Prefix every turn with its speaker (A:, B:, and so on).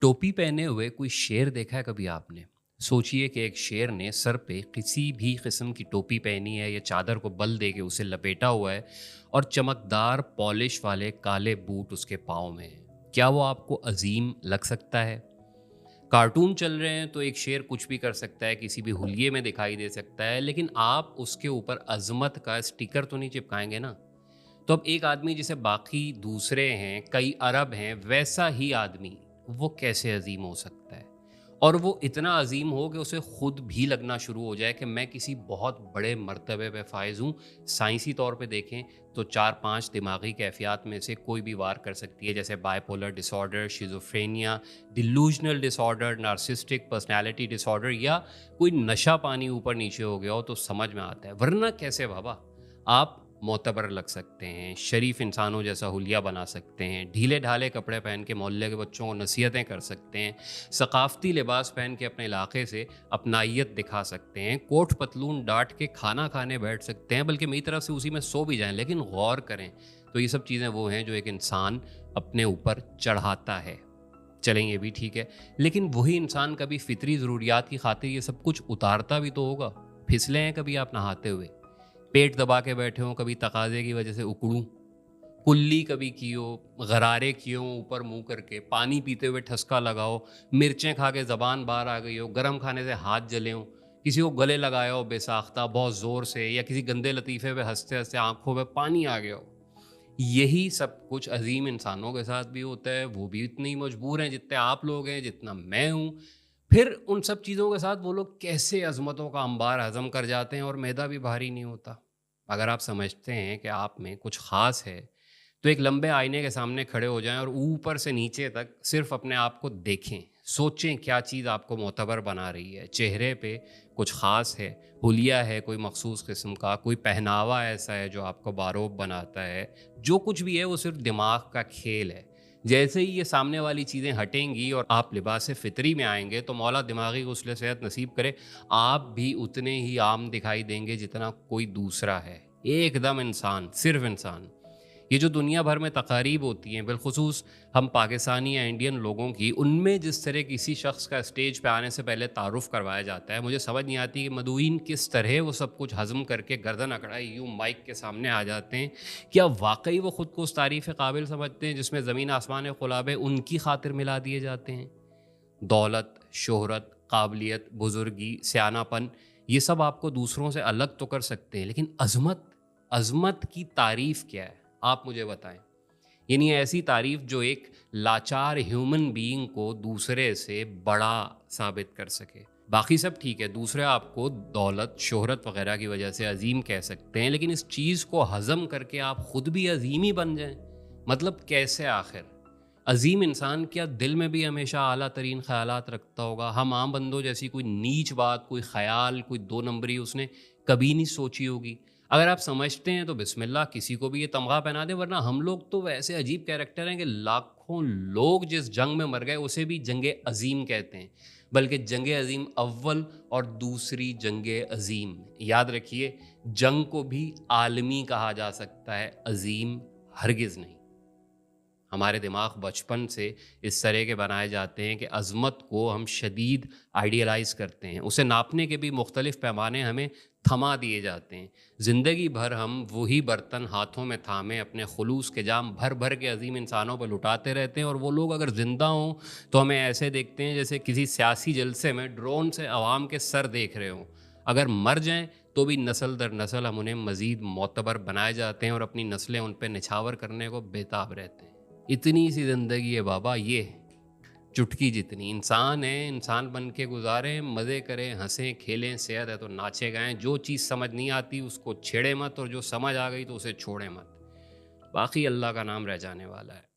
A: टोपी पहने हुए कोई शेर देखा है कभी आपने? सोचिए कि एक शेर ने सर पे किसी भी किस्म की टोपी पहनी है या चादर को बल दे के उसे लपेटा हुआ है और चमकदार पॉलिश वाले काले बूट उसके पाँव में हैं। क्या वो आपको अजीम लग सकता है? कार्टून चल रहे हैं तो एक शेर कुछ भी कर सकता है, किसी भी हुलिये में दिखाई दे सकता है, लेकिन आप उसके ऊपर अजमत का स्टिकर तो नहीं चिपकाएंगे ना। तो अब एक आदमी जिसे बाकी दूसरे हैं, कई अरब हैं, वैसा ही आदमी वो कैसे अजीम हो सकता है? और वो इतना अजीम हो कि उसे खुद भी लगना शुरू हो जाए कि मैं किसी बहुत बड़े मर्तबे पे फायज हूँ। साइंसी तौर पे देखें तो 4-5 दिमागी कैफियत में से कोई भी वार कर सकती है, जैसे bipolar disorder, schizophrenia, delusional disorder, narcissistic personality disorder, या कोई नशा पानी ऊपर नीचे हो गया हो तो समझ में आता है। वरना कैसे बाबा? आप मोतबर लग सकते हैं, शरीफ इंसानों जैसा हुलिया बना सकते हैं, ढीले ढाले कपड़े पहन के मोहल्ले के बच्चों को नसीहतें कर सकते हैं, सकाफ़ती लिबास पहन के अपने इलाके से अपनाइयत दिखा सकते हैं, कोट पतलून डांट के खाना खाने बैठ सकते हैं, बल्कि मेरी तरफ से उसी में सो भी जाएं। लेकिन गौर करें तो ये सब चीज़ें वो हैं जो एक इंसान अपने ऊपर चढ़ाता है। चलें, ये भी ठीक है, लेकिन वही इंसान कभी फितरी ज़रूरियात की खातिर ये सब कुछ उतारता भी तो होगा। फिसले हैं कभी आप नहाते हुए? पेट दबा के बैठे हों, कभी तकाज़े की वजह से उकड़ूं, कुल्ली कभी की हो, गरारे किए हों ऊपर मुंह करके, पानी पीते हुए ठसका लगाओ, मिर्चें खा के ज़बान बाहर आ गई हो, गरम खाने से हाथ जले हों, किसी को गले लगाया हो बेसाख्ता बहुत ज़ोर से, या किसी गंदे लतीफ़े पे हंसते हंसते आंखों में पानी आ गया हो। यही सब कुछ अजीम इंसानों के साथ भी होता है। वो भी इतने ही मजबूर हैं जितने आप लोग हैं, जितना मैं हूँ। फिर उन सब चीज़ों के साथ वो लोग कैसे अज़मतों का अंबार हज़म कर जाते हैं और मैदा भी भारी नहीं होता। अगर आप समझते हैं कि आप में कुछ ख़ास है, तो एक लंबे आईने के सामने खड़े हो जाएं और ऊपर से नीचे तक सिर्फ अपने आप को देखें। सोचें क्या चीज़ आपको मोतबर बना रही है। चेहरे पे कुछ ख़ास है, हुलिया है कोई मखसूस किस्म का, कोई पहनावा ऐसा है जो आपको बारोब बनाता है। जो कुछ भी है वो सिर्फ दिमाग का खेल है। जैसे ही ये सामने वाली चीज़ें हटेंगी और आप लिबास फ़ितरी में आएंगे तो मौला दिमागी गुस्ल सेहत नसीब करे, आप भी उतने ही आम दिखाई देंगे जितना कोई दूसरा है। एकदम इंसान, सिर्फ इंसान। ये जो दुनिया भर में तकारीब होती हैं, बिलखुसूस हम पाकिस्तानी या इंडियन लोगों की, उनमें जिस तरह किसी शख्स का स्टेज पे आने से पहले तारुफ़ करवाया जाता है, मुझे समझ नहीं आती कि मदऊइन किस तरह वो सब कुछ हज़म करके गर्दन अकड़ाई यूँ माइक के सामने आ जाते हैं। क्या वाकई वो ख़ुद को उस तारीफ़ काबिल समझते हैं जिसमें ज़मीन आसमान ख़ुलाबे उनकी खातिर मिला दिए जाते हैं? दौलत, शोहरत, काबिलियत, बुज़ुर्गी, सयानापन, ये सब आपको दूसरों से अलग तो कर सकते हैं, लेकिन अज़मत, अज़मत की तारीफ़ क्या है? आप मुझे बताएं। यानी ऐसी तारीफ जो एक लाचार ह्यूमन बीइंग को दूसरे से बड़ा साबित कर सके। बाकी सब ठीक है, दूसरे आपको दौलत, शोहरत वगैरह की वजह से अजीम कह सकते हैं, लेकिन इस चीज़ को हज़म करके आप खुद भी अजीम ही बन जाएं, मतलब कैसे आखिर? अजीम इंसान क्या दिल में भी हमेशा आला तरीन ख्यालात रखता होगा? हम आम बंदों जैसी कोई नीच बात, कोई ख्याल, कोई दो नंबरी उसने कभी नहीं सोची होगी। अगर आप समझते हैं तो बिस्मिल्लाह, किसी को भी ये तमगा पहना दे, वरना हम लोग तो वैसे अजीब कैरेक्टर हैं कि लाखों लोग जिस जंग में मर गए उसे भी जंग अजीम कहते हैं, बल्कि जंग अजीम अव्वल और दूसरी जंग अजीम। याद रखिए, जंग को भी आलमी कहा जा सकता है, अजीम हरगिज़ नहीं। हमारे दिमाग बचपन से इस तरह के बनाए जाते हैं कि अज़मत को हम शदीद आइडियलाइज़ करते हैं। उसे नापने के भी मुख्तलिफ़ पैमाने हमें थमा दिए जाते हैं। ज़िंदगी भर हम वही बर्तन हाथों में थामे अपने खुलूस के जाम भर भर के अजीम इंसानों पर लुटाते रहते हैं, और वो लोग अगर ज़िंदा हों तो हमें ऐसे देखते हैं जैसे किसी सियासी जलसे में ड्रोन से आवाम के सर देख रहे हों। अगर मर जाएं तो भी नस्ल दर नस्ल हम उन्हें मज़ीद मोतबर बनाए जाते हैं और अपनी नस्लें उन पर निछावर करने को बेताब रहते हैं। इतनी सी ज़िंदगी है बाबा, ये चुटकी जितनी। इंसान है, इंसान बन के गुजारें, मज़े करें, हंसें खेलें, सेहत है तो नाचे गाएं। जो चीज़ समझ नहीं आती उसको छेड़े मत, और जो समझ आ गई तो उसे छोड़े मत। बाकी अल्लाह का नाम रह जाने वाला है।